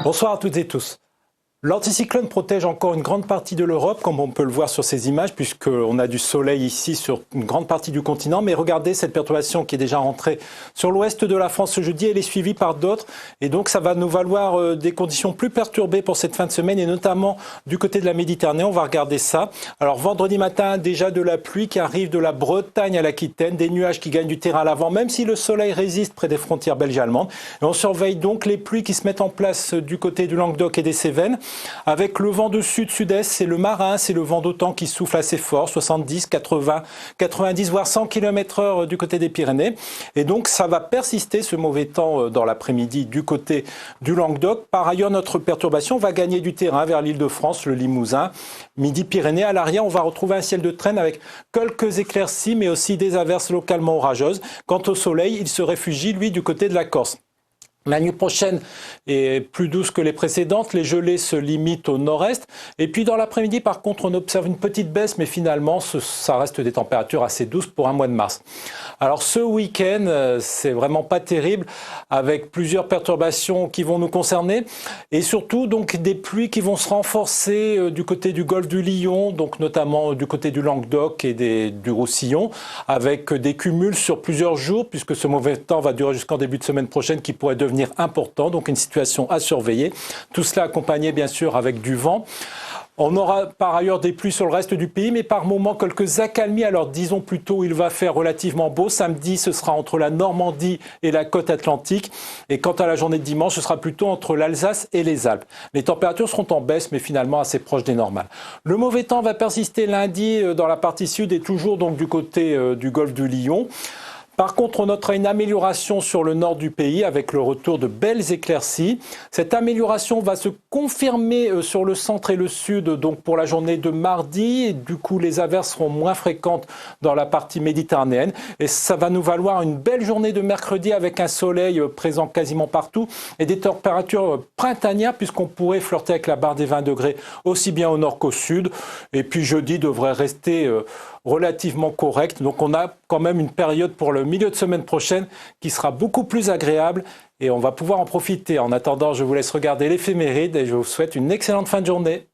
Bonsoir à toutes et tous. L'anticyclone protège encore une grande partie de l'Europe, comme on peut le voir sur ces images, puisqu'on a du soleil ici sur une grande partie du continent. Mais regardez cette perturbation qui est déjà rentrée sur l'ouest de la France ce jeudi, elle est suivie par d'autres. Et donc ça va nous valoir des conditions plus perturbées pour cette fin de semaine, et notamment du côté de la Méditerranée. On va regarder ça. Alors vendredi matin, déjà de la pluie qui arrive de la Bretagne à l'Aquitaine, des nuages qui gagnent du terrain à l'avant, même si le soleil résiste près des frontières belges et allemandes. Et on surveille donc les pluies qui se mettent en place du côté du Languedoc et des Cévennes. Avec le vent de sud-sud-est, c'est le marin, c'est le vent d'automne qui souffle assez fort, 70, 80, 90, voire 100 km/h du côté des Pyrénées. Et donc ça va persister, ce mauvais temps, dans l'après-midi du côté du Languedoc. Par ailleurs, notre perturbation va gagner du terrain vers l'Île-de-France, le Limousin, Midi-Pyrénées. À l'arrière, on va retrouver un ciel de traîne avec quelques éclaircies, mais aussi des averses localement orageuses. Quant au soleil, il se réfugie, lui, du côté de la Corse. La nuit prochaine est plus douce que les précédentes, les gelées se limitent au nord-est. Et puis dans l'après-midi, par contre, on observe une petite baisse, mais finalement, ça reste des températures assez douces pour un mois de mars. Alors ce week-end, c'est vraiment pas terrible, avec plusieurs perturbations qui vont nous concerner. Et surtout, donc, des pluies qui vont se renforcer du côté du golfe du Lion, donc notamment du côté du Languedoc et du Roussillon, avec des cumuls sur plusieurs jours, puisque ce mauvais temps va durer jusqu'en début de semaine prochaine, qui pourrait devenir important, donc une situation à surveiller. Tout cela accompagné bien sûr avec du vent. On aura par ailleurs des pluies sur le reste du pays, mais par moments quelques accalmies. Alors disons plutôt il va faire relativement beau. Samedi, ce sera entre la Normandie et la côte atlantique. Et quant à la journée de dimanche, ce sera plutôt entre l'Alsace et les Alpes. Les températures seront en baisse, mais finalement assez proches des normales. Le mauvais temps va persister lundi dans la partie sud et toujours donc du côté du golfe du Lion. Par contre, on notera une amélioration sur le nord du pays avec le retour de belles éclaircies. Cette amélioration va se confirmer sur le centre et le sud donc pour la journée de mardi. Et du coup, les averses seront moins fréquentes dans la partie méditerranéenne. Et ça va nous valoir une belle journée de mercredi avec un soleil présent quasiment partout et des températures printanières puisqu'on pourrait flirter avec la barre des 20 degrés aussi bien au nord qu'au sud. Et puis jeudi devrait rester relativement correct. Donc on a quand même une période pour le milieu de semaine prochaine qui sera beaucoup plus agréable et on va pouvoir en profiter. En attendant, je vous laisse regarder l'éphéméride et je vous souhaite une excellente fin de journée.